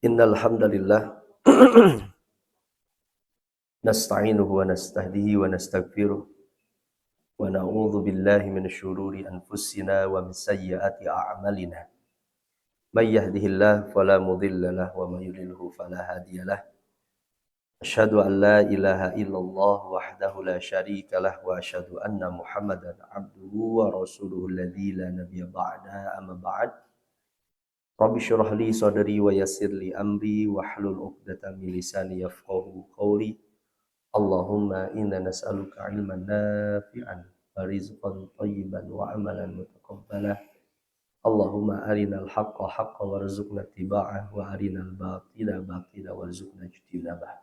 Innal hamdalillah nasta'inuhu wa nastahdihi wa nastaghfiruh wa na'udzu billahi min syururi anfusina wa min sayyiati a'malina. May yahdihillahu fala mudilla lahu wa may yudlilhu fala hadiyalah. Asyhadu an la ilaha illallah wahdahu la syarika lah wa asyhadu anna Muhammadan abduhu wa rasuluhu alladzi la nabiyya ba'da amma ba'd. Rabbi syrah li sadri wa yassir li amri wahlul 'uqdatam min lisani yafqahu qawli. Allahumma inna nas'aluka ilman nafi'an wa rizqan thayyiban wa amalan mutaqabbalah. Allahumma arinal haqqa haqqan warzuqna ittiba'ah wa arinal batila batila warzuqna ijtinabah.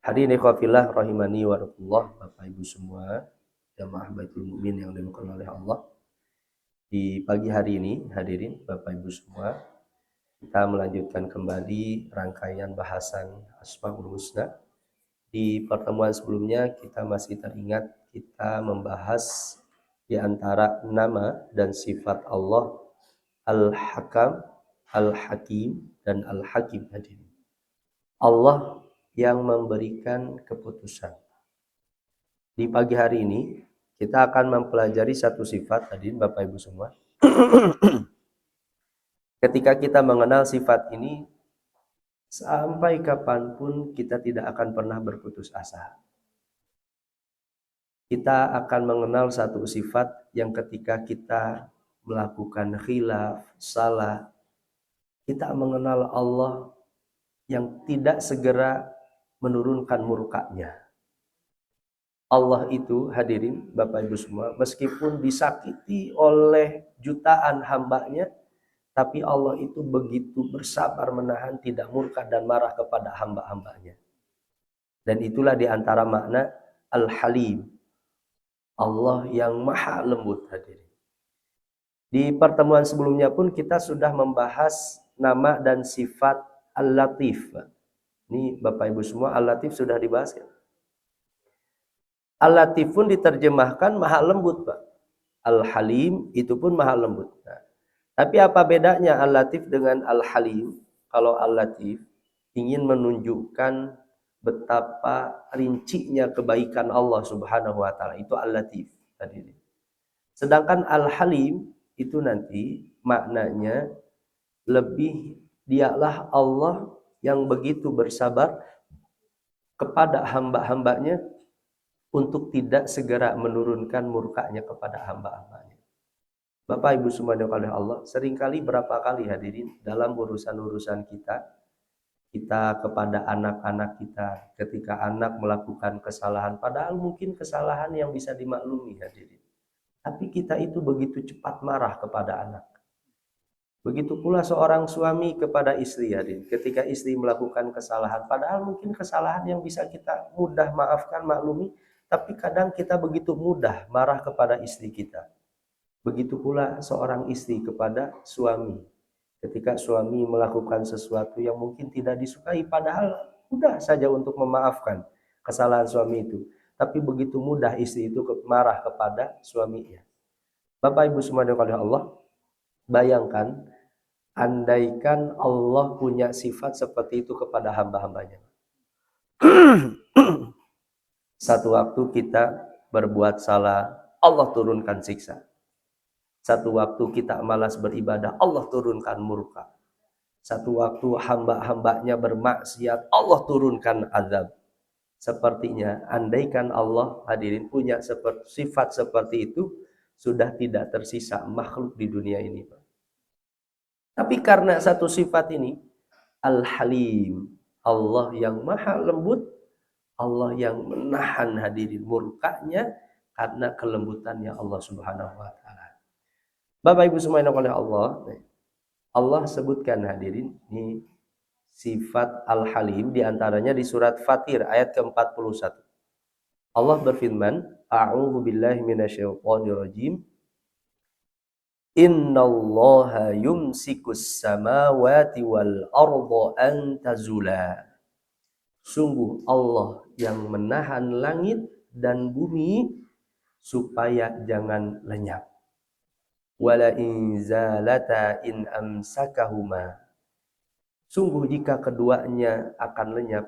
Hadirin ikhwafillah rahimani wa rahmatullah, Bapak Ibu semua, jamaah Baitul Mukmin yang dimuliakan oleh Allah. Di pagi hari ini, hadirin Bapak Ibu semua, kita melanjutkan kembali rangkaian bahasan Asmaul Husna. Di pertemuan sebelumnya kita masih teringat kita membahas di antara nama dan sifat Allah Al-Hakam, Al-Hakim, dan Al-Hakim. Hadirin, Allah yang memberikan keputusan. Di pagi hari ini kita akan mempelajari satu sifat, hadirin Bapak Ibu semua. Ketika kita mengenal sifat ini, sampai kapanpun kita tidak akan pernah berputus asa. Kita akan mengenal satu sifat yang ketika kita melakukan khilaf, salah, kita mengenal Allah yang tidak segera menurunkan murkanya. Allah itu, hadirin Bapak Ibu semua, meskipun disakiti oleh jutaan hambanya, tapi Allah itu begitu bersabar menahan, tidak murka dan marah kepada hamba-hambanya. Dan itulah diantara makna Al-Halim, Allah yang maha lembut, hadirin. Di pertemuan sebelumnya pun kita sudah membahas nama dan sifat Al-Latif. Ini Bapak Ibu semua, Al-Latif sudah dibahas kan? Al-Latif pun diterjemahkan maha lembut, Pak. Al-Halim itu pun maha lembut. Nah, tapi apa bedanya Al-Latif dengan Al-Halim? Kalau Al-Latif ingin menunjukkan betapa rincinya kebaikan Allah Subhanahu wa taala, itu Al-Latif tadi. Sedangkan Al-Halim itu nanti maknanya lebih, dialah Allah yang begitu bersabar kepada hamba-hambanya untuk tidak segera menurunkan murkanya kepada hamba-hambanya. Bapak Ibu semua oleh Allah, seringkali berapa kali hadirin dalam urusan-urusan kita kepada anak-anak kita, ketika anak melakukan kesalahan, padahal mungkin kesalahan yang bisa dimaklumi, hadirin, tapi kita itu begitu cepat marah kepada anak. Begitu pula seorang suami kepada istri, hadirin, ketika istri melakukan kesalahan, padahal mungkin kesalahan yang bisa kita mudah maafkan, maklumi, tapi kadang kita begitu mudah marah kepada istri kita. Begitu pula seorang istri kepada suami. Ketika suami melakukan sesuatu yang mungkin tidak disukai, padahal mudah saja untuk memaafkan kesalahan suami itu. Tapi begitu mudah istri itu marah kepada suaminya. Bapak Ibu semua oleh Allah, bayangkan andaikan Allah punya sifat seperti itu kepada hamba-hambanya. Satu waktu kita berbuat salah, Allah turunkan siksa. Satu waktu kita malas beribadah, Allah turunkan murka. Satu waktu hamba-hambanya bermaksiat, Allah turunkan azab. Sepertinya andaikan Allah, hadirin, punya sifat seperti itu, sudah tidak tersisa makhluk di dunia ini. Tapi karena satu sifat ini, Al-Halim, Allah yang maha lembut, Allah yang menahan, hadirin, murkanya karena kelembutannya Allah Subhanahu wa taala. Bapak Ibu semua yang oleh Allah, Allah sebutkan, hadirin, ini sifat Al-Halim diantaranya di surat Fatir ayat ke-41. Allah berfirman, A'udzu billahi minasyaitonir rajim. Innallaha yumsikus samawati wal arda an tazula. Sungguh Allah yang menahan langit dan bumi supaya jangan lenyap. Wala in zalata in amsakahuma. Sungguh jika keduanya akan lenyap,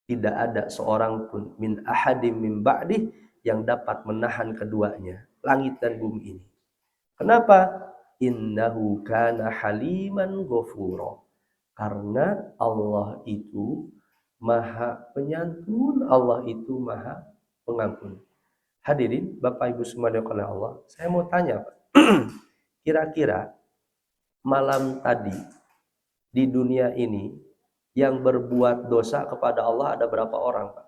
tidak ada seorang pun min ahadim min ba'dih yang dapat menahan keduanya, langit dan bumi ini. Kenapa? Innahu kana haliman ghafura. Karena Allah itu maha penyantun, Allah itu maha pengampun. Hadirin, Bapak Ibu semua oleh Allah, saya mau tanya, Pak. Kira-kira malam tadi di dunia ini yang berbuat dosa kepada Allah ada berapa orang, Pak?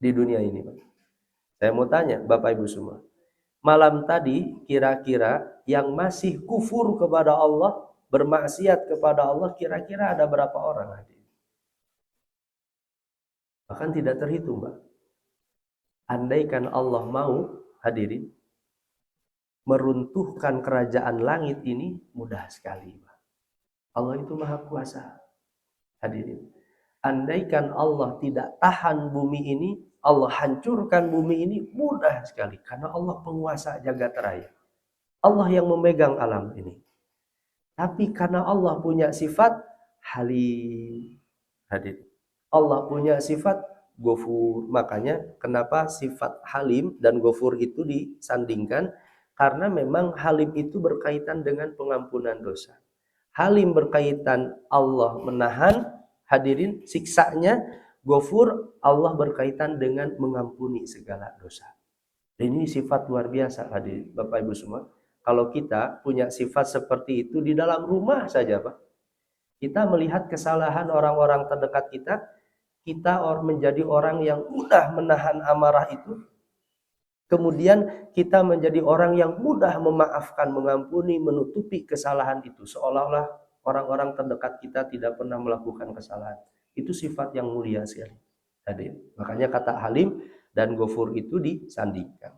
Di dunia ini, Pak. Saya mau tanya, Bapak Ibu semua. Malam tadi kira-kira yang masih kufur kepada Allah, bermaksiat kepada Allah, kira-kira ada berapa orang, hadirin? Bahkan tidak terhitung, Pak. Andaikan Allah mau, hadirin, meruntuhkan kerajaan langit ini mudah sekali, Pak. Allah itu maha kuasa, hadirin. Andaikan Allah tidak tahan bumi ini, Allah hancurkan bumi ini mudah sekali. Karena Allah penguasa jagat raya. Allah yang memegang alam ini. Tapi karena Allah punya sifat halim, hadirin. Allah punya sifat ghafur. Makanya kenapa sifat halim dan ghafur itu disandingkan? Karena memang halim itu berkaitan dengan pengampunan dosa. Halim berkaitan Allah menahan, hadirin, siksanya. Ghafur Allah berkaitan dengan mengampuni segala dosa. Ini sifat luar biasa, hadirin Bapak Ibu semua. Kalau kita punya sifat seperti itu di dalam rumah saja, Pak. Kita melihat kesalahan orang-orang terdekat kita, kita menjadi orang yang mudah menahan amarah itu. Kemudian kita menjadi orang yang mudah memaafkan, mengampuni, menutupi kesalahan itu. Seolah-olah orang-orang terdekat kita tidak pernah melakukan kesalahan. Itu sifat yang mulia sekali. Hadirin. Makanya kata halim dan ghafur itu disandingkan.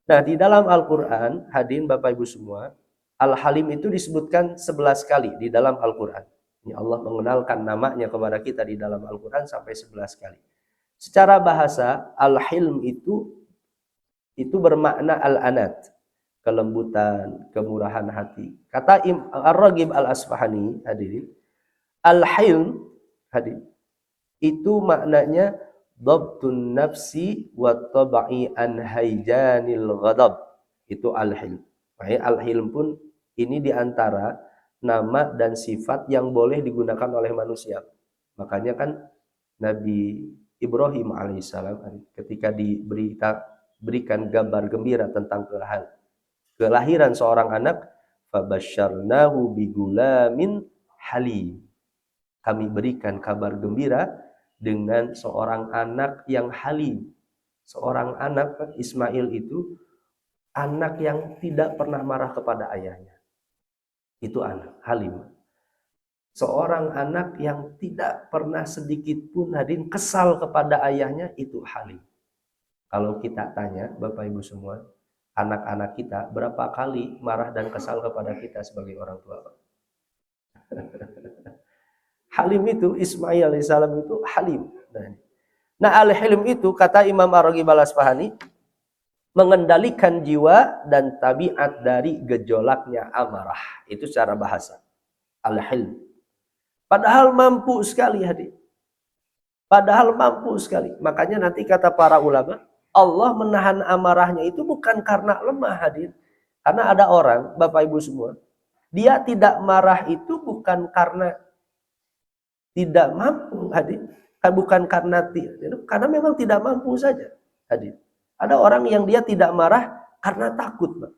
Nah, di dalam Al-Quran, hadirin Bapak Ibu semua, Al-Halim itu disebutkan 11 kali di dalam Al-Quran. Ini Allah mengenalkan namanya kepada kita di dalam Al-Quran sampai 11 kali. Secara bahasa, Al-Hilm itu bermakna Al-Anat, kelembutan, kemurahan hati. Kata Ar-Raghib Al-Asfahani, hadirin, Al-Hilm, hadirin, itu maknanya dhabtun nafsi wa tabai an hayjanil ghadab. Itu al-hilm. Makanya al-hilm pun ini diantara nama dan sifat yang boleh digunakan oleh manusia. Makanya kan Nabi Ibrahim alaihissalam ketika diberikan kabar gembira tentang kelahiran seorang anak, fabasyarnahu bigulamin halim. Kami berikan kabar gembira dengan seorang anak yang halim. Seorang anak, Ismail itu anak yang tidak pernah marah kepada ayahnya. Itu anak halim. Seorang anak yang tidak pernah sedikit pun hadirin kesal kepada ayahnya, itu halim. Kalau kita tanya Bapak Ibu semua, anak-anak kita berapa kali marah dan kesal kepada kita sebagai orang tua? Halim itu, Ismail alaihissalam itu halim. Nah, al-hilm itu kata Imam Ar-Raghib Al-Asfahani mengendalikan jiwa dan tabiat dari gejolaknya amarah. Itu secara bahasa. Al-hilm. Padahal mampu sekali, hadir. Padahal mampu sekali. Makanya nanti kata para ulama, Allah menahan amarahnya itu bukan karena lemah, hadir. Karena ada orang, Bapak Ibu semua, dia tidak marah itu bukan karena tidak mampu, hadir. Bukan karena memang tidak mampu saja, hadir. Ada orang yang dia tidak marah karena takut, Pak.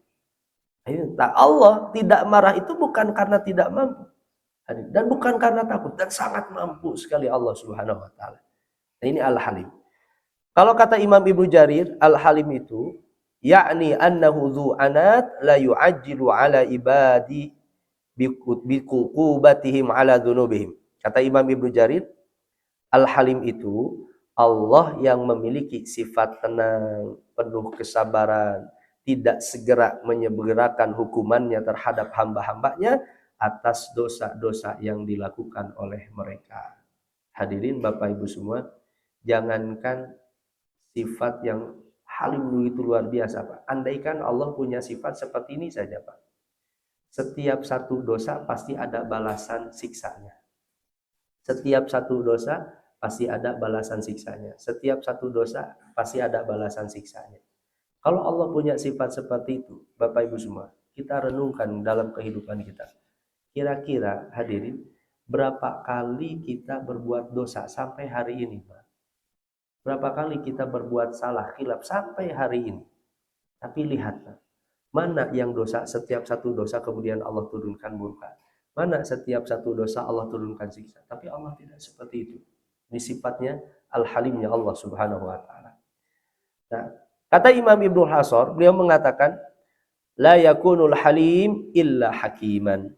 Allah tidak marah itu bukan karena tidak mampu, hadir. Dan bukan karena takut, dan sangat mampu sekali Allah Subhanahu wa taala. Nah, ini Al-Halim. Kalau kata Imam Ibnu Jarir, Al-Halim itu yakni annahu dzu anat la yu'ajjilu ala ibadi biqubatihim ala dzunubihim. Kata Imam Ibnu Jarir, Al-Halim itu Allah yang memiliki sifat tenang, penuh kesabaran, tidak segera menyegerakan hukumannya terhadap hamba-hambanya atas dosa-dosa yang dilakukan oleh mereka. Hadirin Bapak Ibu semua, jangankan sifat yang halim itu luar biasa, Pak. Andaikan Allah punya sifat seperti ini saja, Pak. Setiap satu dosa pasti ada balasan siksanya. Setiap satu dosa pasti ada balasan siksanya. Setiap satu dosa pasti ada balasan siksanya. Kalau Allah punya sifat seperti itu, Bapak Ibu semua, kita renungkan dalam kehidupan kita. Kira-kira hadirin, berapa kali kita berbuat dosa sampai hari ini, Pak? Berapa kali kita berbuat salah, khilaf sampai hari ini? Tapi lihat, Pak, mana yang dosa, setiap satu dosa kemudian Allah turunkan murka. Mana setiap satu dosa Allah turunkan siksa. Tapi Allah tidak seperti itu. Ini sifatnya Al-Halimnya Allah Subhanahu wa taala. Nah, kata Imam Ibnu Hasor, beliau mengatakan, la yakunul halim illa hakiman.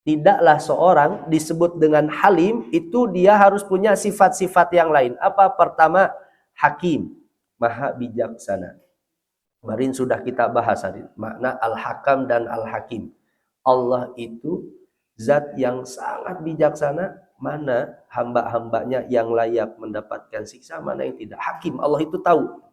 Tidaklah seorang disebut dengan halim itu dia harus punya sifat-sifat yang lain. Apa? Pertama, hakim, maha bijaksana. Kemarin sudah kita bahas hari makna al-hakam dan al-hakim. Allah itu zat yang sangat bijaksana, mana hamba-hambanya yang layak mendapatkan siksa, mana yang tidak. Hakim, Allah itu tahu.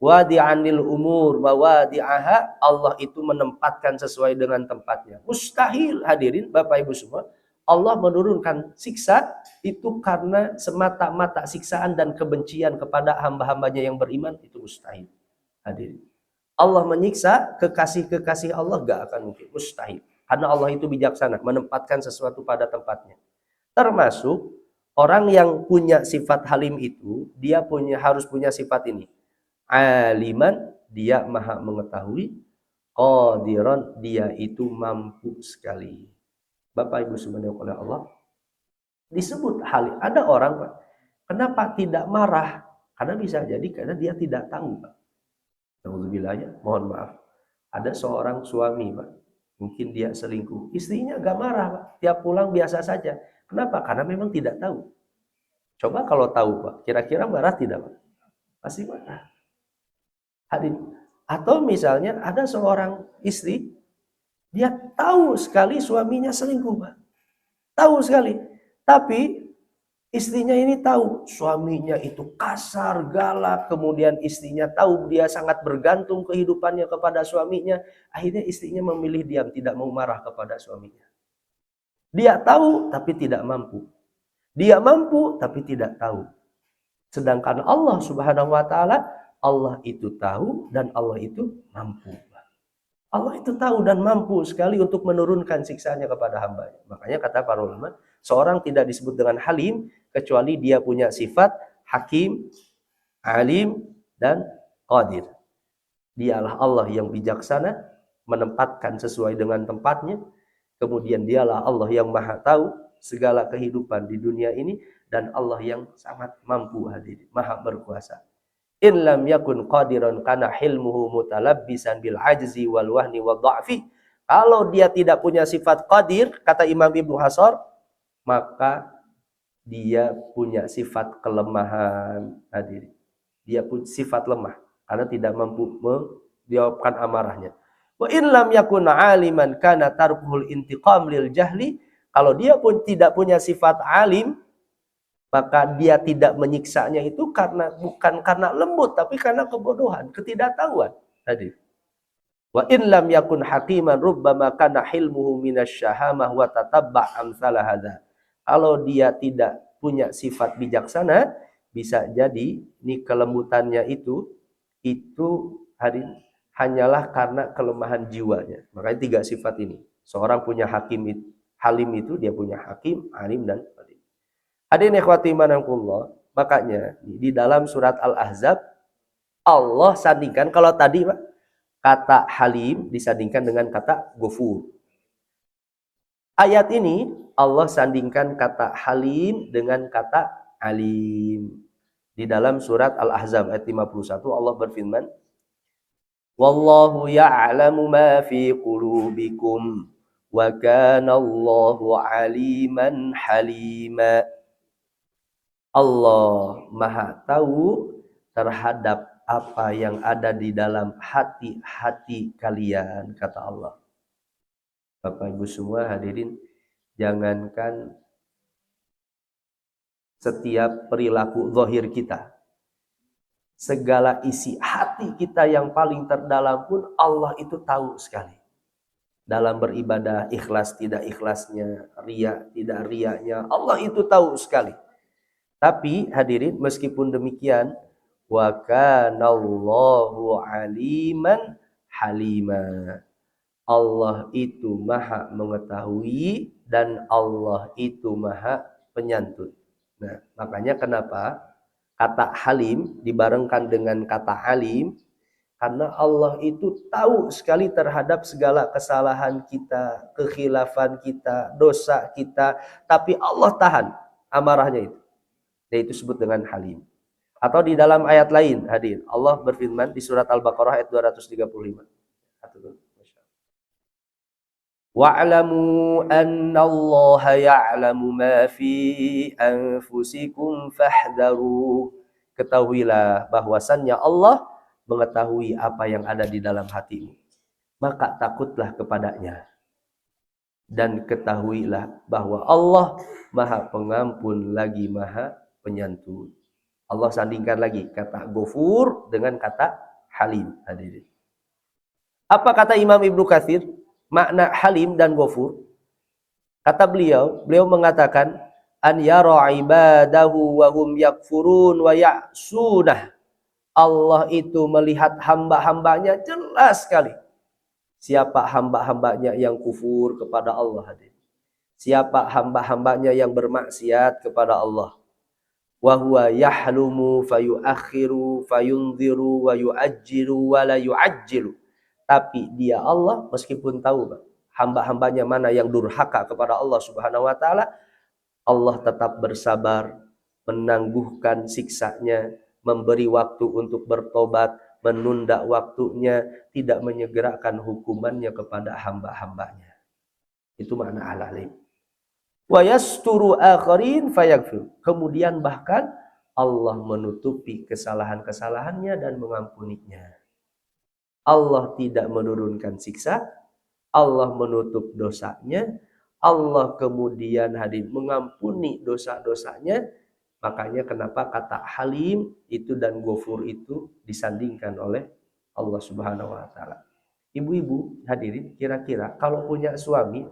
Wadi'anil umur wa wadi'aha, Allah itu menempatkan sesuai dengan tempatnya. Mustahil hadirin Bapak Ibu semua, Allah menurunkan siksa itu karena semata-mata siksaan dan kebencian kepada hamba-hambanya yang beriman, itu mustahil. Hadirin, Allah menyiksa kekasih-kekasih Allah gak akan mungkin, mustahil. Karena Allah itu bijaksana, menempatkan sesuatu pada tempatnya. Termasuk orang yang punya sifat halim itu, dia harus punya sifat ini. Aliman, dia maha mengetahui. Qadiran, dia itu mampu sekali. Bapak Ibu subhanahu oleh Allah, disebut halim. Ada orang, Pak, kenapa tidak marah? Karena bisa jadi karena dia tidak tahu, Pak. Alhamdulillah, mohon maaf. Ada seorang suami, Pak, mungkin dia selingkuh. Istrinya gak marah, Pak. Tiap pulang biasa saja. Kenapa? Karena memang tidak tahu. Coba kalau tahu, Pak, kira-kira marah tidak, Pak? Pasti marah. Atau misalnya ada seorang istri, dia tahu sekali suaminya selingkuh, Pak. Tahu sekali. Tapi istrinya ini tahu suaminya itu kasar, galak, kemudian istrinya tahu dia sangat bergantung kehidupannya kepada suaminya. Akhirnya istrinya memilih diam, tidak mau marah kepada suaminya. Dia tahu tapi tidak mampu. Dia mampu tapi tidak tahu. Sedangkan Allah Subhanahu wa taala, Allah itu tahu dan Allah itu mampu. Allah itu tahu dan mampu sekali untuk menurunkan siksanya kepada hambanya. Makanya kata para ulama, seorang tidak disebut dengan halim kecuali dia punya sifat hakim, alim, dan qadir. Dialah Allah yang bijaksana, menempatkan sesuai dengan tempatnya. Kemudian dialah Allah yang maha tahu segala kehidupan di dunia ini. Dan Allah yang sangat mampu hadir, maha berkuasa. In lam yakun qadiran kana hilmuhu mutalabbisan bil ajzi wal wahni wal dha'fi. Kalau dia tidak punya sifat qadir, kata Imam Ibnu Hasor, maka dia punya sifat kelemahan hadir. Dia punya sifat lemah karena tidak mampu menjawabkan amarahnya. Wa in lam yakun aliman kana tarkuhul intiqam lil jahli. Kalau dia pun tidak punya sifat alim, maka dia tidak menyiksanya itu bukan karena lembut, tapi karena kebodohan, ketidaktahuan. Tadi. Wa in lam yakun hakiman rubbama kana hilmuhu minasyahamah wa tatabba' amsalah hadza. Kalau dia tidak punya sifat bijaksana, bisa jadi ini kelembutannya itu hanyalah karena kelemahan jiwanya. Makanya 3 sifat ini. Seorang punya halim itu dia punya hakim, alim, dan qadir. Hadirin ikhwati manangkullah, makanya di dalam surat Al-Ahzab Allah sandingkan, kalau tadi Pak, kata halim disandingkan dengan kata ghafur. Ayat ini Allah sandingkan kata halim dengan kata alim. Di dalam surat Al-Ahzab ayat 51 Allah berfirman, wallahu ya'lamu ma fi qulubikum wa kana Allahu aliman halima. Allah maha tahu terhadap apa yang ada di dalam hati-hati kalian, kata Allah. Bapak Ibu semua hadirin, jangankan setiap perilaku zahir kita, segala isi hati kita yang paling terdalam pun Allah itu tahu sekali. dalam beribadah, ikhlas tidak ikhlasnya, riya tidak riyanya, Allah itu tahu sekali. Tapi hadirin, meskipun demikian, wa kanallahu aliman halima. Allah itu maha mengetahui dan Allah itu maha penyantun. Nah, makanya kenapa kata halim dibarengkan dengan kata alim, karena Allah itu tahu sekali terhadap segala kesalahan kita, kekhilafan kita, dosa kita, tapi Allah tahan amarahnya itu. Dan itu disebut dengan halim. Atau di dalam ayat lain, hadirin, Allah berfirman di surat Al-Baqarah ayat 235. Wa'lamu anna Allah ya'lamu ma fi anfusikum fahdharu. Ketahuilah bahwasannya Allah mengetahui apa yang ada di dalam hatimu, maka takutlah kepadanya. Dan ketahuilah bahwa Allah maha pengampun lagi maha penyantun. Allah sandingkan lagi kata Ghafur dengan kata Halim. Hadirin, apa kata Imam Ibnu Katsir makna Halim dan Ghafur? Kata beliau mengatakan an yara ibadahu wa hum yakfurun wa ya'sunah. Allah itu melihat hamba-hambanya jelas sekali. Siapa hamba-hambanya yang kufur kepada Allah, hadirin. Siapa hamba-hambanya yang bermaksiat kepada Allah. Wa huwa yahlumu fayuakhiru fayunziru wa yuajjilu wa la yuajjilu. Tapi dia Allah meskipun tahu hamba-hambanya mana yang durhaka kepada Allah Subhanahu wa taala, Allah tetap bersabar, menangguhkan siksanya, memberi waktu untuk bertobat, menunda waktunya, tidak menyegerakan hukumannya kepada hamba-hambanya. Itu makna al-alim. Wa yasturu akharin fayaghfir. Kemudian bahkan Allah menutupi kesalahan-kesalahannya dan mengampuninya. Allah tidak menurunkan siksa, Allah menutup dosanya, Allah kemudian hadir mengampuni dosa-dosanya. Makanya kenapa kata Halim itu dan Ghafur itu disandingkan oleh Allah Subhanahu wa taala. Ibu-ibu hadirin, kira-kira kalau punya suami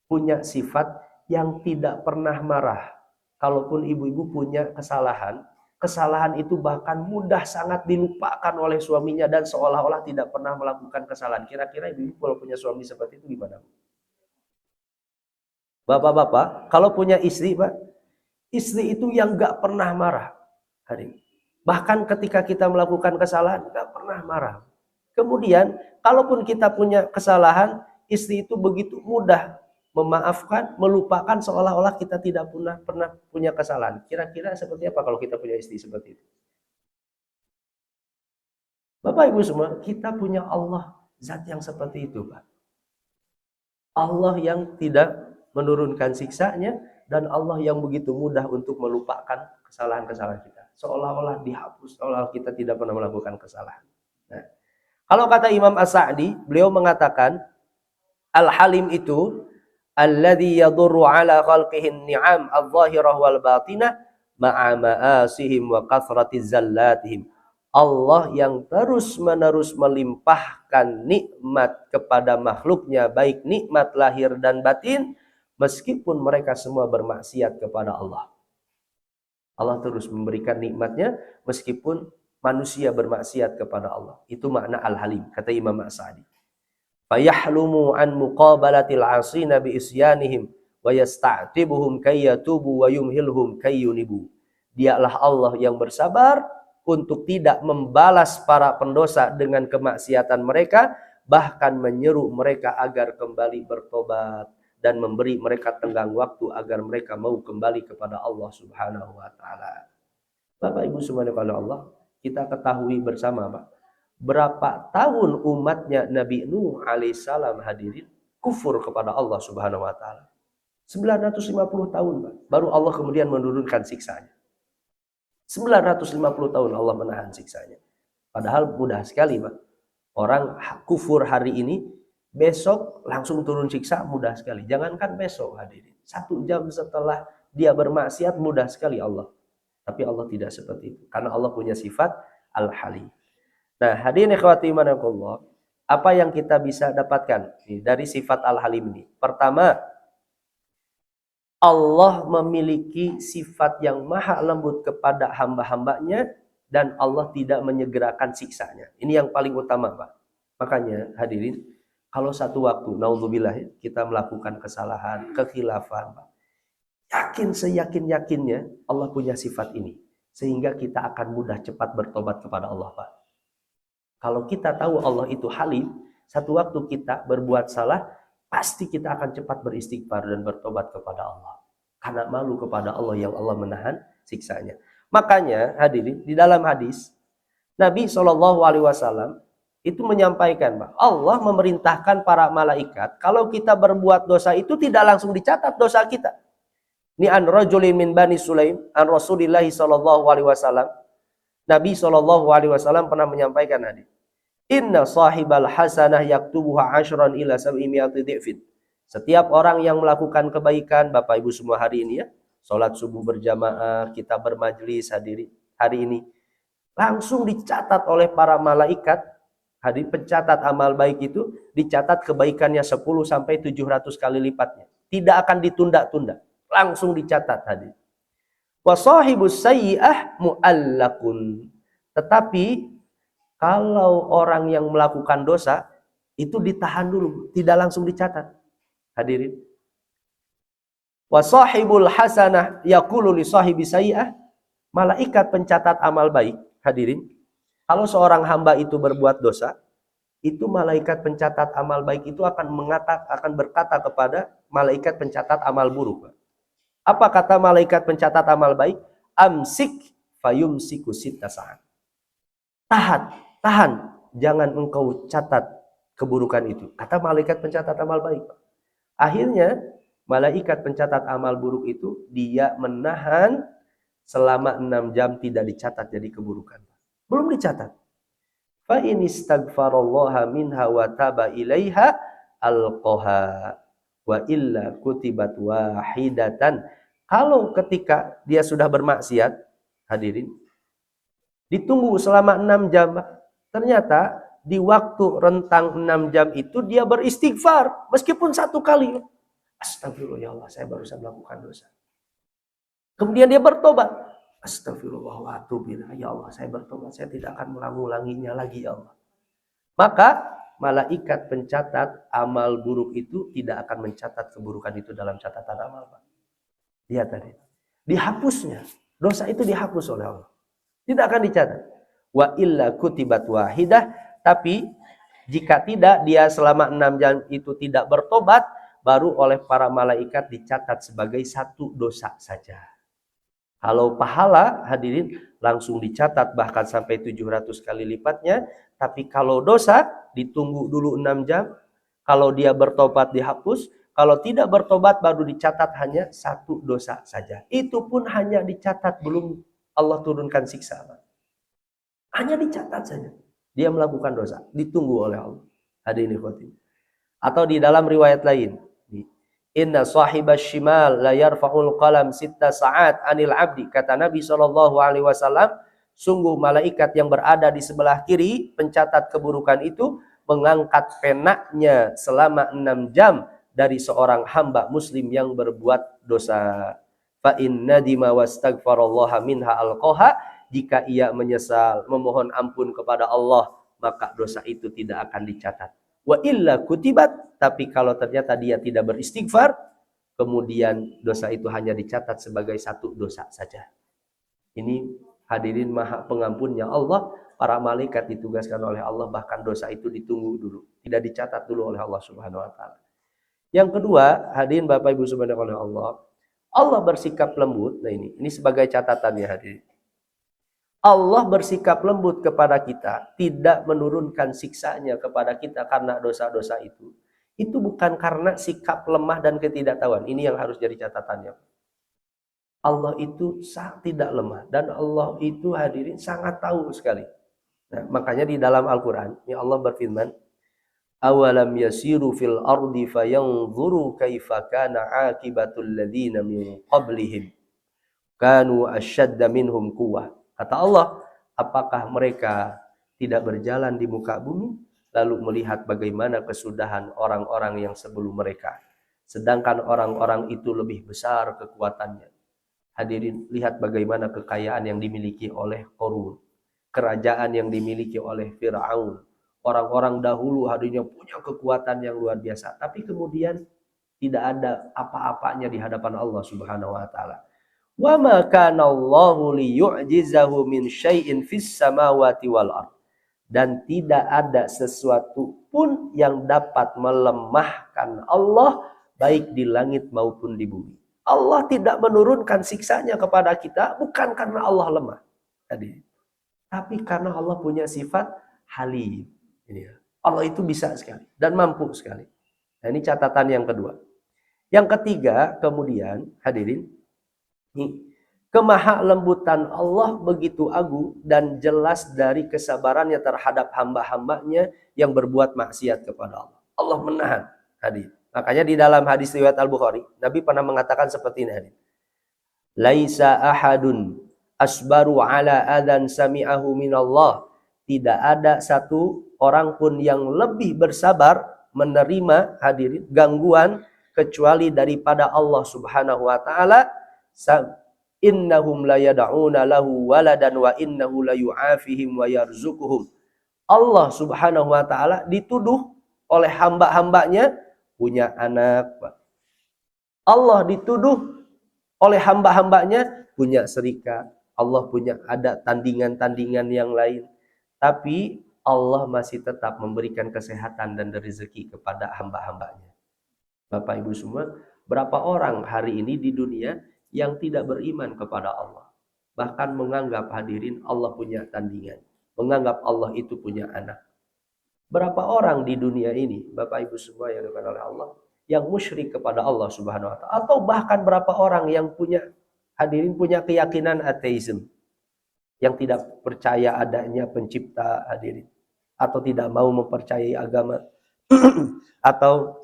punya sifat yang tidak pernah marah, kalaupun ibu-ibu punya kesalahan itu bahkan mudah sangat dilupakan oleh suaminya dan seolah-olah tidak pernah melakukan kesalahan. Kira-kira ibu-ibu kalau punya suami seperti itu gimana? Bapak-bapak, kalau punya istri, Pak, istri itu yang gak pernah marah. Bahkan ketika kita melakukan kesalahan, gak pernah marah. Kemudian, kalaupun kita punya kesalahan, istri itu begitu mudah memaafkan, melupakan seolah-olah kita tidak pernah punya kesalahan. Kira-kira seperti apa kalau kita punya istri seperti itu? Bapak Ibu semua, kita punya Allah, zat yang seperti itu, Pak. Allah yang tidak menurunkan siksanya, dan Allah yang begitu mudah untuk melupakan kesalahan-kesalahan kita. Seolah-olah dihapus, seolah kita tidak pernah melakukan kesalahan. Nah, kalau kata Imam As-Sa'di, beliau mengatakan, Al-Halim itu, alladhi yadurru ala khalqihin ni'am al-zahirah wal batinah ma'a ma'asihim wa kathratiz zallatihim. Allah yang terus-menerus melimpahkan nikmat kepada makhluknya, baik nikmat lahir dan batin, meskipun mereka semua bermaksiat kepada Allah. Allah terus memberikan nikmatnya meskipun manusia bermaksiat kepada Allah. Itu makna al-halim, kata Imam As-Sa'di. Fayahlumu an muqabalatil 'asina bi isyanihim wa yasta'tibuhum kayyatubu wa yumhilhum kayyunibu. Dialah Allah yang bersabar untuk tidak membalas para pendosa dengan kemaksiatan mereka, bahkan menyeru mereka agar kembali bertobat dan memberi mereka tenggang waktu agar mereka mau kembali kepada Allah Subhanahu wa taala. Bapak Ibu semuanya kalau Allah, kita ketahui bersama, Pak, berapa tahun umatnya Nabi Nuh alaihissalam hadirin kufur kepada Allah Subhanahu wa taala. 950 tahun, Pak, baru Allah kemudian menurunkan siksanya. 950 tahun Allah menahan siksanya. Padahal mudah sekali, Pak. Orang kufur hari ini, besok langsung turun siksa mudah sekali. Jangankan besok hadirin, 1 jam setelah dia bermaksiat mudah sekali Allah. Tapi Allah tidak seperti itu, karena Allah punya sifat al-halim. Nah hadirin ikhwati manaqullah, Apa yang kita bisa dapatkan dari sifat Al-Halim ini? Pertama, Allah memiliki sifat yang maha lembut kepada hamba-hambanya dan Allah tidak menyegerakan siksanya. Ini yang paling utama, Pak. Makanya hadirin, kalau satu waktu, naudzubillah, kita melakukan kesalahan, kekhilafan, Pak, yakin seyakin-yakinnya Allah punya sifat ini. Sehingga kita akan mudah cepat bertobat kepada Allah, Pak. Kalau kita tahu Allah itu Halim, satu waktu kita berbuat salah, pasti kita akan cepat beristighfar dan bertobat kepada Allah. Karena malu kepada Allah yang Allah menahan siksanya. Makanya hadirin, di dalam hadis, Nabi SAW itu menyampaikan, Pak, Allah memerintahkan para malaikat, kalau kita berbuat dosa itu tidak langsung dicatat dosa kita. Ini an rajulin min bani Sulaim, an Rasulillahi SAW. Nabi SAW pernah menyampaikan hadis. Inna sahibal hasanah yaktubuha ashran ila sab'imi'ati dhi'fin. Setiap orang yang melakukan kebaikan, Bapak Ibu semua hari ini ya, sholat subuh berjamaah, kita bermajlis hari ini, langsung dicatat oleh para malaikat. Hari pencatat amal baik itu dicatat kebaikannya 10 sampai 700 kali lipatnya. Tidak akan ditunda-tunda, langsung dicatat hadir. Wa sahibus sayyi'ah mu'allakun. Tetapi kalau orang yang melakukan dosa itu ditahan dulu, tidak langsung dicatat. Hadirin. Wa sahibul hasanah yaqulu li sahibi sayyi'ah. Malaikat pencatat amal baik, hadirin. Kalau seorang hamba itu berbuat dosa, itu malaikat pencatat amal baik itu akan berkata kepada malaikat pencatat amal buruk. Apa kata malaikat pencatat amal baik? Amsik fayumsiku sitta sa'at. Tahan, jangan engkau catat keburukan itu. Kata malaikat pencatat amal baik. Akhirnya, malaikat pencatat amal buruk itu, dia menahan selama 6 jam tidak dicatat jadi keburukan. Belum dicatat. Fa in istaghfarallaha minha wa taba ilaiha alqaha wa illa kutibat wahidatan. Kalau ketika dia sudah bermaksiat, hadirin, ditunggu selama 6 jam. Ternyata di waktu rentang 6 jam itu dia beristighfar. Meskipun 1 kali. Astagfirullah ya Allah, saya barusan melakukan dosa. Kemudian dia bertobat. Astagfirullah wa atubu ilaih. Ya Allah, saya bertobat. Saya tidak akan mengulanginya lagi ya Allah. Maka malaikat pencatat amal buruk itu tidak akan mencatat keburukan itu dalam catatan amal. Lihat tadi. Dihapusnya. Dosa itu dihapus oleh Allah. Tidak akan dicatat. Wa illa kutibat wahidah. Tapi jika tidak, dia selama 6 jam itu tidak bertobat, baru oleh para malaikat dicatat sebagai 1 dosa saja. Kalau pahala, hadirin, langsung dicatat bahkan sampai 700 kali lipatnya. Tapi kalau dosa, ditunggu dulu 6 jam. Kalau dia bertobat dihapus. Kalau tidak bertobat baru dicatat hanya 1 dosa saja. Itu pun hanya dicatat, belum Allah turunkan siksa. Hanya dicatat saja. Dia melakukan dosa. Ditunggu oleh Allah. Hadirin ikhwati. Atau di dalam riwayat lain. Inna sahibas shimal la yarfa'ul qalam 6 sa'at anil abdi. Kata Nabi SAW. Sungguh malaikat yang berada di sebelah kiri, pencatat keburukan itu, mengangkat penaknya selama 6 jam dari seorang hamba muslim yang berbuat dosa. Fa in nadima wastaghfarallaha minha alqaha. Jika ia menyesal, memohon ampun kepada Allah, maka dosa itu tidak akan dicatat. Wa illa kutibat. Tapi kalau ternyata dia tidak beristighfar, kemudian dosa itu hanya dicatat sebagai 1 dosa saja. Ini hadirin maha pengampunnya Allah. Para malaikat ditugaskan oleh Allah, bahkan dosa itu ditunggu dulu, tidak dicatat dulu oleh Allah Subhanahu wa taala. Yang kedua, hadirin Bapak Ibu subhanahu oleh Allah, Allah bersikap lembut. Nah ini sebagai catatannya hadirin. Allah bersikap lembut kepada kita, tidak menurunkan siksanya kepada kita karena dosa-dosa itu. Itu bukan karena sikap lemah dan ketidaktahuan. Ini yang harus jadi catatannya. Allah itu tidak lemah dan Allah itu hadirin sangat tahu sekali. Nah, makanya di dalam Al-Qur'an, ya Allah berfirman, awalam yasiru fil ardi fayanzuru kaifa kana aqibatul ladzina min qablihim kanu asyadda minhum quwwah. Kata Allah, apakah mereka tidak berjalan di muka bumi lalu melihat bagaimana kesudahan orang-orang yang sebelum mereka. Sedangkan orang-orang itu lebih besar kekuatannya. Hadirin, lihat bagaimana kekayaan yang dimiliki oleh Qarun, kerajaan yang dimiliki oleh Fir'aun. Orang-orang dahulu hadirinnya punya kekuatan yang luar biasa, tapi kemudian tidak ada apa-apanya di hadapan Allah Subhanahu wa taala. Wa ma kana Allahu liyu'jizahu min syai'in fis samawati wal ardh. Dan tidak ada sesuatu pun yang dapat melemahkan Allah baik di langit maupun di bumi. Allah tidak menurunkan siksanya kepada kita bukan karena Allah lemah tadi, tapi karena Allah punya sifat halim. Ini ya. Allah itu bisa sekali dan mampu sekali. Nah, ini catatan yang kedua. Yang ketiga, kemudian hadirin, kemahalembutan Allah begitu agung dan jelas dari kesabarannya terhadap hamba-hambanya yang berbuat maksiat kepada Allah. Allah menahan, hadirin. Makanya di dalam hadis riwayat Al-Bukhari, Nabi pernah mengatakan seperti ini, hadirin. Laisa ahadun asbaru ala adan sami'ahu minallah. Tidak ada satu orang pun yang lebih bersabar menerima, hadirin, gangguan kecuali daripada Allah Subhanahu wa taala. Innahum la yad'una lahu waladan wa innahu la yu'afihim wa yarzuquhum. Allah Subhanahu wa taala dituduh oleh hamba-hambanya punya anak. Allah dituduh oleh hamba-hambanya punya serikat. Allah punya ada tandingan-tandingan yang lain. Tapi Allah masih tetap memberikan kesehatan dan rezeki kepada hamba-hambanya. Bapak Ibu semua, berapa orang hari ini di dunia yang tidak beriman kepada Allah, bahkan menganggap, hadirin, Allah punya tandingan, menganggap Allah itu punya anak. Berapa orang di dunia ini, Bapak Ibu semua yang dimuliakan oleh Allah, yang musyrik kepada Allah Subhanahu wa taala, atau bahkan berapa orang yang punya, hadirin, punya keyakinan ateisme, yang tidak percaya adanya pencipta, hadirin, atau tidak mau mempercayai agama. Atau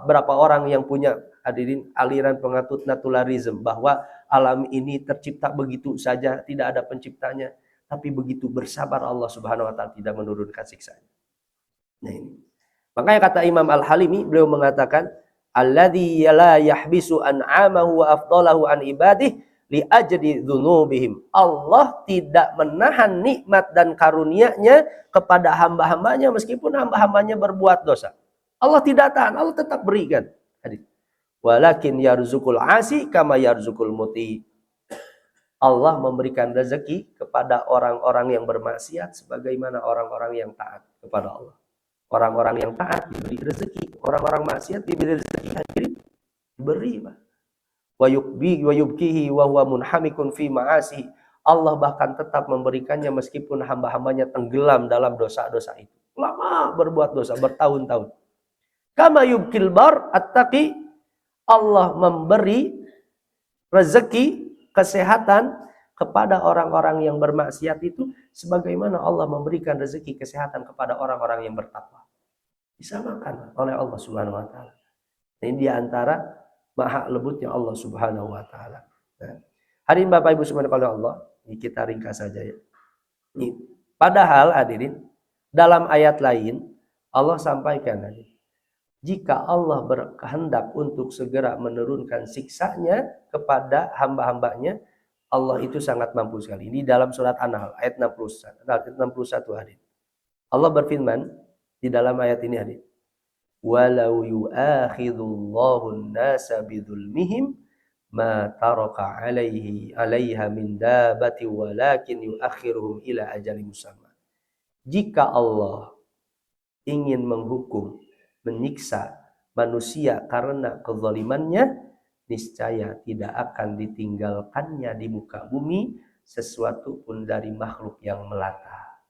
berapa orang yang punya, hadirin, aliran pengatut naturalisme, bahwa alam ini tercipta begitu saja, tidak ada penciptanya, tapi begitu bersabar Allah Subhanahu wa taala tidak menurunkan siksanya. Nah ini. Makanya kata Imam Al-Halimi, beliau mengatakan, alladzi la yahbisu an'amahu wa afdalahu an ibadih li ajdi dzunubihim. Allah tidak menahan nikmat dan karunia-Nya kepada hamba-hambanya meskipun hamba-hambanya berbuat dosa. Allah tidak tahan, Allah tetap berikan. Walakin yarzuqul asi kama yarzuqul muti. Allah memberikan rezeki kepada orang-orang yang bermaksiat sebagaimana orang-orang yang taat kepada Allah. Orang-orang yang taat diberi rezeki, orang-orang maksiat diberi rezeki, hadirin, diberi, Pak. Wa yubkihi wa huwa munhamikun fi ma'asi. Allah bahkan tetap memberikannya meskipun hamba-hambanya tenggelam dalam dosa-dosa itu. Lama berbuat dosa, bertahun-tahun. Kama yubkil bar attaqi. Allah memberi rezeki, kesehatan kepada orang-orang yang bermaksiat itu sebagaimana Allah memberikan rezeki kesehatan kepada orang-orang yang bertakwa. Disamakan oleh Allah Subhanahu wa taala. Ini di antara maha lembutnya Allah Subhanahu wa taala. Nah, hadirin Bapak Ibu subhanahu oleh Allah, ini kita ringkas saja ya. Ini, padahal hadirin, dalam ayat lain Allah sampaikan, hadirin, jika Allah berkehendak untuk segera menurunkan siksanya kepada hamba-hambanya, Allah itu sangat mampu sekali. Ini dalam surat An-Nahl ayat 61 hadirin. Allah berfirman di dalam ayat ini, hadirin, walau yu'akhidullahu an-nasa bidzulmihim ma taraka 'alaiha min dabati walakin yu'akhiruhum ila ajalin musamma. Jika Allah ingin menghukum, menyiksa manusia karena kezalimannya, niscaya tidak akan ditinggalkannya di muka bumi sesuatu pun dari makhluk yang melata.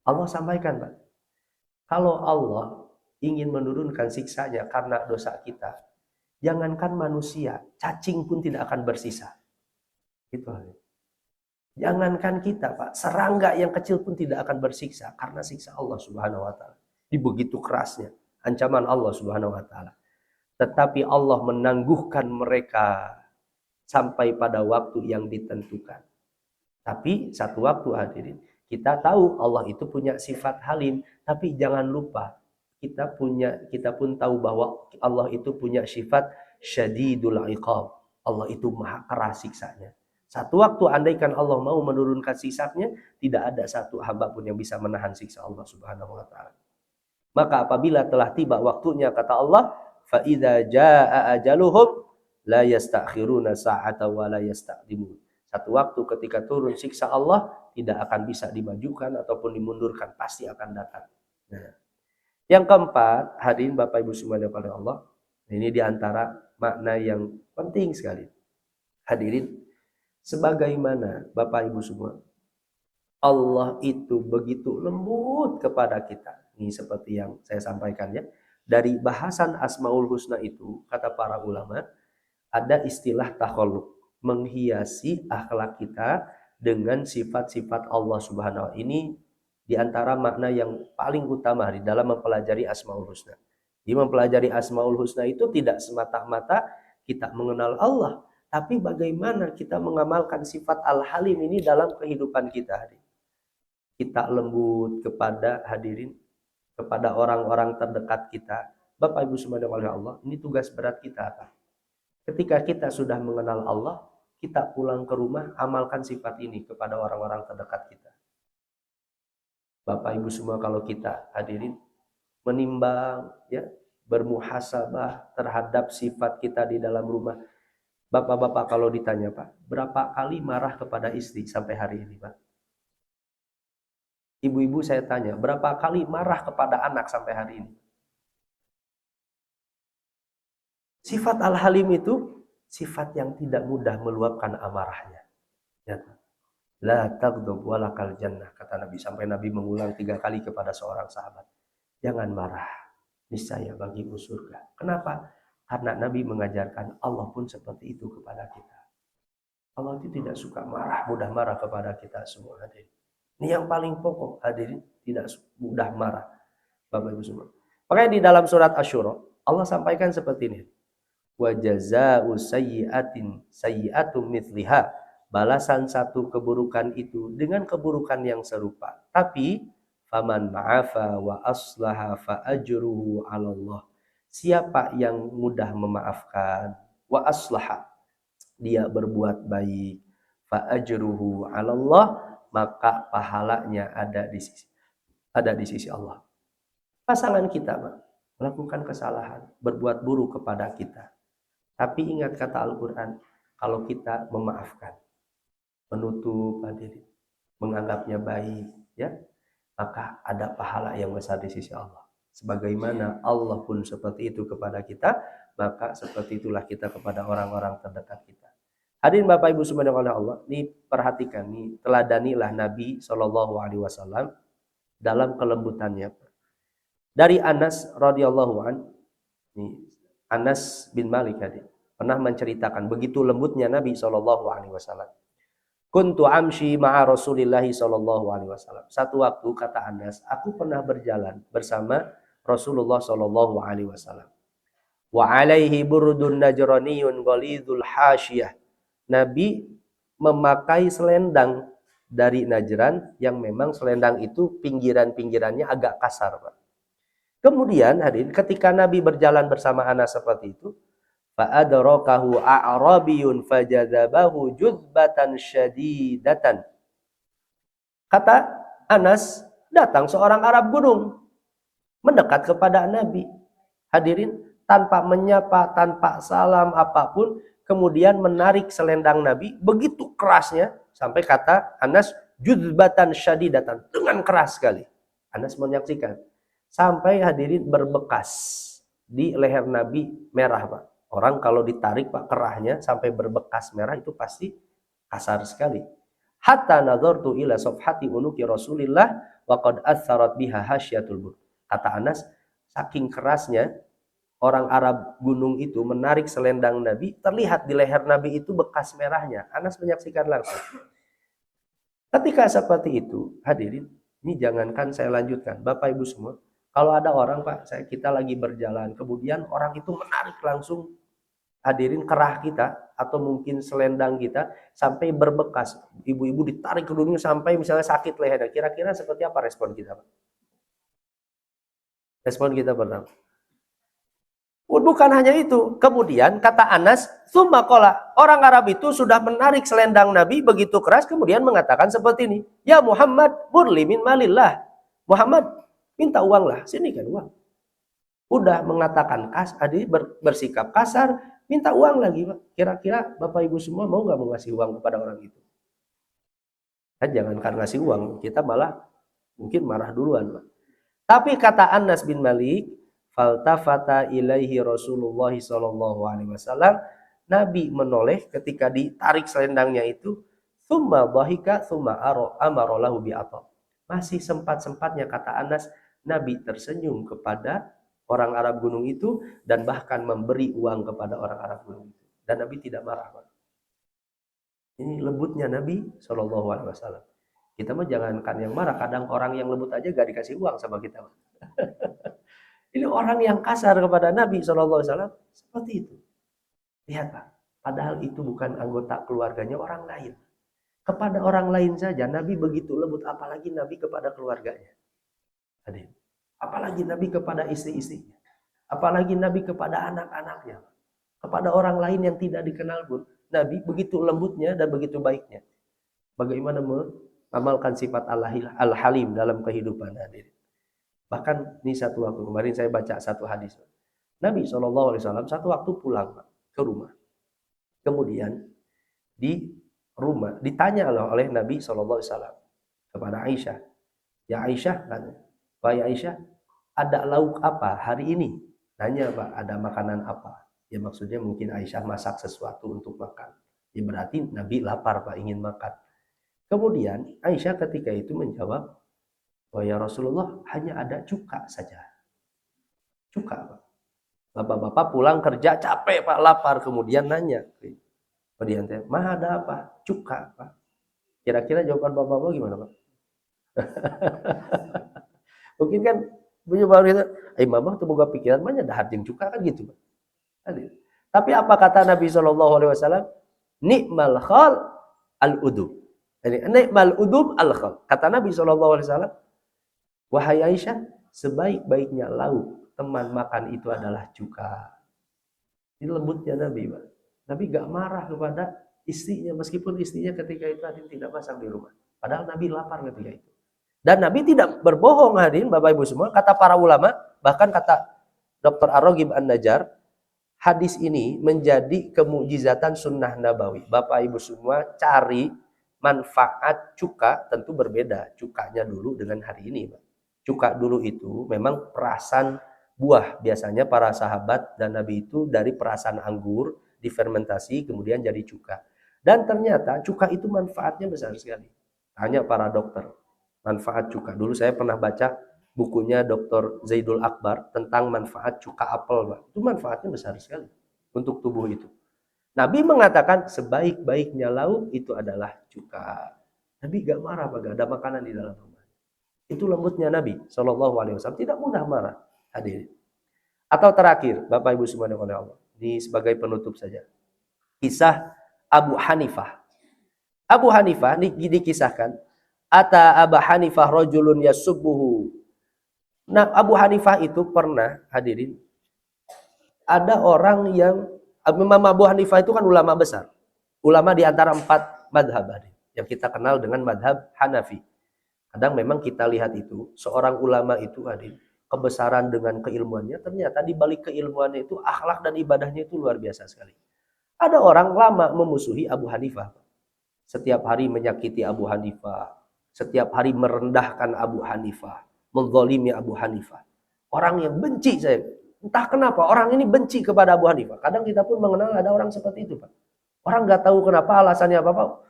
Allah sampaikan, Pak, kalau Allah ingin menurunkan siksanya karena dosa kita, jangankan manusia, cacing pun tidak akan bersisa. Itu. Jangankan kita, Pak, serangga yang kecil pun tidak akan bersiksa karena siksa Allah Subhanahu wa taala. Di begitu kerasnya ancaman Allah Subhanahu wa taala. Tetapi Allah menangguhkan mereka sampai pada waktu yang ditentukan. Tapi satu waktu, hadirin, Kita tahu Allah itu punya sifat halim, tapi jangan lupa kita pun tahu bahwa Allah itu punya sifat syadidul iqab. Allah itu maha keras siksanya. Satu waktu andaikan Allah mau menurunkan siksanya, tidak ada satu hamba pun yang bisa menahan siksa Allah Subhanahu wa taala. Maka apabila telah tiba waktunya, kata Allah, fa idza jaa ajaluhum la yastakhiruna sa'ata wa la yastaqdimun. Satu waktu ketika turun siksa Allah, tidak akan bisa dimajukan ataupun dimundurkan, pasti akan datang. Nah, yang keempat, hadirin Bapak Ibu semua oleh Allah, ini diantara makna yang penting sekali. Hadirin, sebagaimana Bapak Ibu semua, Allah itu begitu lembut kepada kita. Ini seperti yang saya sampaikan ya. Dari bahasan Asmaul Husna itu, kata para ulama, ada istilah takhalluk, menghiasi akhlak kita dengan sifat-sifat Allah Subhanahu wa taala. Ini di antara makna yang paling utama di dalam mempelajari Asmaul Husna. Di mempelajari Asmaul Husna itu tidak semata-mata kita mengenal Allah, tapi bagaimana kita mengamalkan sifat Al-Halim ini dalam kehidupan kita. Kita lembut kepada hadirin, kepada orang-orang terdekat kita. Bapak Ibu semuanya oleh Allah, ini tugas berat kita apa? Ketika kita sudah mengenal Allah, kita pulang ke rumah, amalkan sifat ini kepada orang-orang terdekat kita. Bapak Ibu semua, kalau kita hadirin menimbang ya, bermuhasabah terhadap sifat kita di dalam rumah. Bapak-bapak kalau ditanya, Pak, berapa kali marah kepada istri sampai hari ini, Pak? Ibu-ibu saya tanya, berapa kali marah kepada anak sampai hari ini? Sifat Al-Halim itu sifat yang tidak mudah meluapkan amarahnya. Ya. La taghdab walakal jannah, kata Nabi, sampai Nabi mengulang 3 kali kepada seorang sahabat. Jangan marah, niscaya bagimu surga. Kenapa? Karena Nabi mengajarkan Allah pun seperti itu kepada kita. Allah itu tidak suka marah, mudah marah kepada kita semua hadirin. Ini yang paling pokok hadirin, tidak mudah marah. Bapak Ibu semua. Makanya di dalam surat Asy-Syura Allah sampaikan seperti ini. Wa jazaa'u sayyi'atin sayyi'atun mithliha. Balasan satu keburukan itu dengan keburukan yang serupa. Tapi faman ma'afa wa aslaha fa ajruhu 'ala Allah. Siapa yang mudah memaafkan, wa aslaha, dia berbuat baik, fa ajruhu 'ala Allah, maka pahalanya ada di sisi Allah. Pasangan kita, Pak, melakukan kesalahan, berbuat buruk kepada kita. Tapi ingat kata Al-Qur'an, kalau kita memaafkan, menutup hadirin, menganggapnya baik, ya, maka ada pahala yang besar di sisi Allah. Sebagaimana Allah pun seperti itu kepada kita, maka seperti itulah kita kepada orang-orang terdekat kita. Hadirin Bapak Ibu subhanahu wa ta'ala, ini perhatikan, nih teladanilah Nabi Shallallahu alaihi wasallam dalam kelembutannya. Dari Anas radhiyallahu an, nih Anas bin Malik tadi pernah menceritakan begitu lembutnya Nabi Shallallahu alaihi wasallam. Kuntu amshi ma'a Rasulillah sallallahu alaihi wasallam. Satu waktu, kata Anas, aku pernah berjalan bersama Rasulullah sallallahu alaihi wasallam. Wa alaihi burdun najraniyun ghalidul hasyiyah. Nabi memakai selendang dari Najran yang memang selendang itu pinggiran-pinggirannya agak kasar, Pak. Kemudian hadirin, ketika Nabi berjalan bersama Anas seperti itu, fa'adrakahu a'rabiyun fajadzabahu juzbatan syadidatan. Kata Anas, datang seorang Arab gunung mendekat kepada Nabi. Hadirin, tanpa menyapa, tanpa salam apapun, kemudian menarik selendang Nabi begitu kerasnya sampai kata Anas juzbatan syadidatan, dengan keras sekali. Anas menyaksikan sampai hadirin berbekas di leher Nabi merah, Pak. Orang kalau ditarik, Pak, kerahnya sampai berbekas merah itu pasti kasar sekali. Hatta nazartu ila safhati unuki Rasulillah wa qad atharat biha hasyatul bur. Kata Anas, saking kerasnya orang Arab gunung itu menarik selendang Nabi, terlihat di leher Nabi itu bekas merahnya. Anas menyaksikan langsung. Ketika seperti itu, hadirin, ini jangankan saya lanjutkan, Bapak Ibu semua, kalau ada orang, Pak, kita lagi berjalan, kemudian orang itu menarik langsung hadirin, kerah kita atau mungkin selendang kita sampai berbekas. Ibu-ibu ditarik kerudungnya sampai misalnya sakit lehernya. Kira-kira seperti apa respon kita, Pak? Respon kita pertama. Bukan hanya itu. Kemudian kata Anas, "Tsumma qala." Orang Arab itu sudah menarik selendang Nabi begitu keras, kemudian mengatakan seperti ini, "Ya Muhammad, murli min malillah." Muhammad, minta uang lah, sini kan uang. Udah mengatakan bersikap kasar, minta uang lagi, Pak. Kira-kira Bapak Ibu semua mau nggak mau ngasih uang kepada orang itu? Kan jangankan ngasih uang, kita malah mungkin marah duluan, Pak. Tapi kata Anas bin Malik, faltafata ilaihi Rasulullah sallallahu alaihi wasallam, Nabi menoleh ketika ditarik selendangnya itu, tsumma dhahika tsumma amara lahu bi'ata. Masih sempat-sempatnya kata Anas, Nabi tersenyum kepada orang Arab gunung itu dan bahkan memberi uang kepada orang Arab gunung itu. Dan Nabi tidak marah. Ini lembutnya Nabi sallallahu alaihi wasallam. Kita mah jangankan yang marah, kadang orang yang lembut aja gak dikasih uang sama kita. Ini orang yang kasar kepada Nabi SAW seperti itu. Lihat Pak, padahal itu bukan anggota keluarganya orang lain. Kepada orang lain saja Nabi begitu lembut, apalagi Nabi kepada keluarganya. Apalagi Nabi kepada istri-istrinya. Apalagi Nabi kepada anak-anaknya. Kepada orang lain yang tidak dikenal pun, Nabi begitu lembutnya dan begitu baiknya. Bagaimana mengamalkan sifat Al-Halim dalam kehidupan hadirin. Bahkan ini satu waktu kemarin saya baca satu hadis. Nabi SAW satu waktu pulang ke rumah. Kemudian di rumah ditanya oleh Nabi SAW kepada Aisyah. Ya Aisyah, Wahai Aisyah, ada lauk apa hari ini? Nanya Pak, ada makanan apa? Ya maksudnya mungkin Aisyah masak sesuatu untuk makan. Ya berarti Nabi lapar Pak, ingin makan. Kemudian Aisyah ketika itu menjawab, "Oh ya Rasulullah, hanya ada cuka saja." Cuka Pak. Bapak-bapak pulang kerja capek Pak, lapar, kemudian nanya. Kemudian "Mah ada apa?" "Cuka Pak." Kira-kira jawaban bapak-bapak gimana Pak? Mungkin kan punya baru itu, mamah tuh boga pikiran banyak dah jeung cuka kan gitu Pak. Tapi apa kata Nabi SAW? Ni'mal khal al-udub. Ni'mal udub al-khal. Kata Nabi SAW, wahai Aisyah, sebaik-baiknya lauk teman makan itu adalah cuka. Ini lembutnya Nabi, Pak. Nabi gak marah kepada istrinya, meskipun istrinya ketika itu hadirin tidak masak di rumah. Padahal Nabi lapar ketika itu. Dan Nabi tidak berbohong hadirin, Bapak Ibu semua. Kata para ulama, bahkan kata Dr. Ar-Raghib An-Najjar, hadis ini menjadi kemukjizatan sunnah nabawi. Bapak Ibu semua cari manfaat cuka, tentu berbeda cukanya dulu dengan hari ini, Pak. Cuka dulu itu memang perasan buah. Biasanya para sahabat dan Nabi itu dari perasan anggur, difermentasi, kemudian jadi cuka. Dan ternyata cuka itu manfaatnya besar sekali. Tanya para dokter, manfaat cuka. Dulu saya pernah baca bukunya Dr. Zaidul Akbar tentang manfaat cuka apel, Pak. Itu manfaatnya besar sekali untuk tubuh itu. Nabi mengatakan sebaik-baiknya lauk itu adalah cuka. Nabi gak marah, Pak, gak ada makanan di dalam rumah. Itu lembutnya Nabi SAW, tidak mudah marah. Hadirin. Atau terakhir, Bapak Ibu semua oleh Allah, ini sebagai penutup saja. Kisah Abu Hanifah. Abu Hanifah ini dikisahkan, ata Abu Hanifah rajulun yasubbuhu. Nah, Abu Hanifah itu pernah, hadirin, ada orang yang, Imam Abu Hanifah itu kan ulama besar. Ulama di antara 4 madhab yang kita kenal dengan madhab Hanafi. Kadang memang kita lihat itu, seorang ulama itu hadir, kebesaran dengan keilmuannya, ternyata di balik keilmuannya itu, akhlak dan ibadahnya itu luar biasa sekali. Ada orang lama memusuhi Abu Hanifah. Setiap hari menyakiti Abu Hanifah. Setiap hari merendahkan Abu Hanifah. Menzalimi Abu Hanifah. Orang yang benci saya. Entah kenapa, orang ini benci kepada Abu Hanifah. Kadang kita pun mengenal ada orang seperti itu, Pak. Orang nggak tahu kenapa, alasannya apa-apa.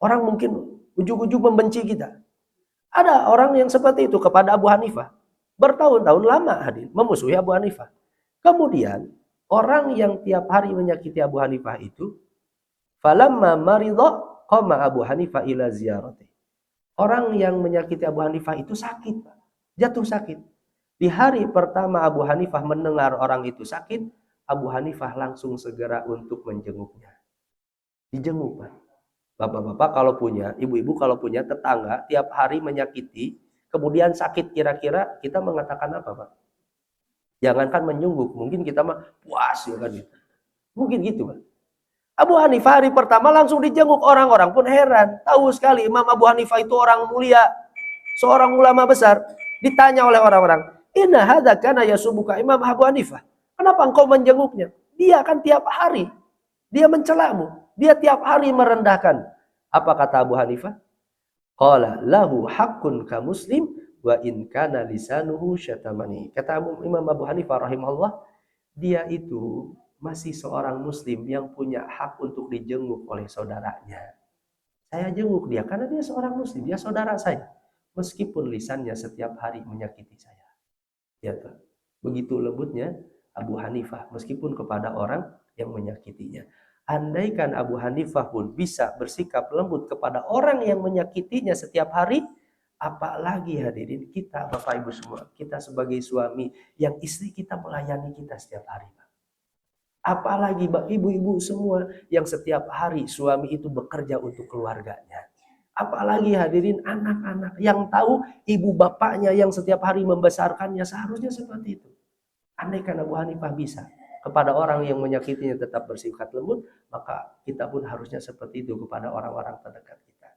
Orang mungkin ujung-ujung membenci kita. Ada orang yang seperti itu kepada Abu Hanifah. Bertahun-tahun lama hadir memusuhi Abu Hanifah. Kemudian orang yang tiap hari menyakiti Abu Hanifah itu, falamma maridha qama Abu Hanifah ila ziyarati. Orang yang menyakiti Abu Hanifah itu sakit, Pak. Jatuh sakit. Di hari pertama Abu Hanifah mendengar orang itu sakit, Abu Hanifah langsung segera untuk menjenguknya. Dijenguk, Pak. Bapak-bapak kalau punya, ibu-ibu kalau punya tetangga tiap hari menyakiti, kemudian sakit, kira-kira kita mengatakan apa, Pak? Jangankan menjenguk, mungkin kita mah puas ya kan gitu. Mungkin gitu, Pak. Abu Hanifah hari pertama langsung dijenguk, orang-orang pun heran. Tahu sekali Imam Abu Hanifah itu orang mulia, seorang ulama besar. Ditanya oleh orang-orang, "Inna hadza kana yasubuka Imam Abu Hanifah. Kenapa engkau menjenguknya? Dia kan tiap hari dia mencelamu, dia tiap hari merendahkan." Apa kata Abu Hanifah? Qala lahu haqqun ka muslim wa in kana lisanuhu syatamani. Kata Imam Abu Hanifah rahimahullah, dia itu masih seorang muslim yang punya hak untuk dijenguk oleh saudaranya. Saya jenguk dia karena dia seorang muslim, dia saudara saya. Meskipun lisannya setiap hari menyakiti saya. Ya, begitu lembutnya Abu Hanifah meskipun kepada orang yang menyakitinya. Andaikan Abu Hanifah pun bisa bersikap lembut kepada orang yang menyakitinya setiap hari, apalagi hadirin kita Bapak Ibu semua, kita sebagai suami yang istri kita melayani kita setiap hari. Apalagi ibu-ibu semua yang setiap hari suami itu bekerja untuk keluarganya. Apalagi hadirin anak-anak yang tahu ibu bapaknya yang setiap hari membesarkannya, seharusnya seperti itu. Andaikan Abu Hanifah bisa kepada orang yang menyakitinya tetap bersifat lembut, maka kita pun harusnya seperti itu kepada orang-orang terdekat kita.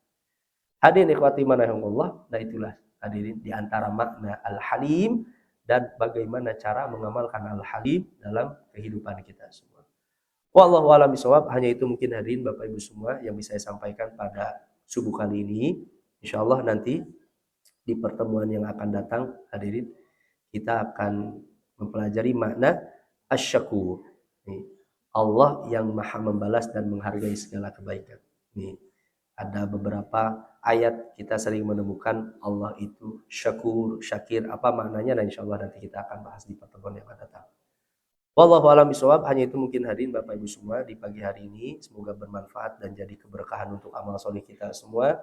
Hadirin ikhwati manahumullah, nah itulah hadirin di antara makna Al-Halim dan bagaimana cara mengamalkan Al-Halim dalam kehidupan kita semua. Wallahu a'lam bishawab. Hanya itu mungkin hadirin Bapak Ibu semua yang bisa saya sampaikan pada subuh kali ini. Insyaallah nanti di pertemuan yang akan datang hadirin kita akan mempelajari makna asyakur. Allah yang maha membalas dan menghargai segala kebaikan. Nih, ada beberapa ayat kita sering menemukan Allah itu syakur, syakir. Apa maknanya? Nah insyaallah nanti kita akan bahas di pertemuan yang akan datang. Wallahu a'lam bishawab. Hanya itu mungkin hadirin Bapak Ibu semua di pagi hari ini. Semoga bermanfaat dan jadi keberkahan untuk amal soleh kita semua.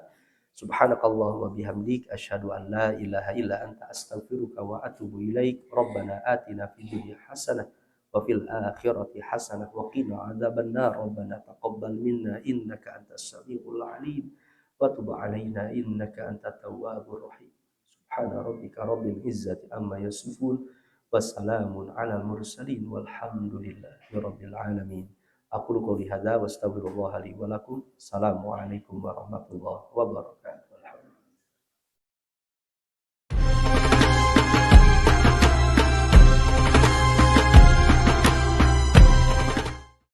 Subhanakallahumma bihamdik asyhadu an la ilaha illa anta astaghfiruka wa atubu ilaik. Rabbana atina fid dunya hasanah wa fil akhirati hasanah wa qina adzabannar. Rabbana taqabbal minna innaka antas samiul alim wa tub alaina innaka antat tawwabur rahim. Subhana rabbika rabbil izzati amma yasifun. Wassalamun ala mursalin walhamdulillahi rabbil alamin. Aku qouli hadza wa astaghfirullah li wa lakum. Assalamualaikum warahmatullahi wabarakatuh.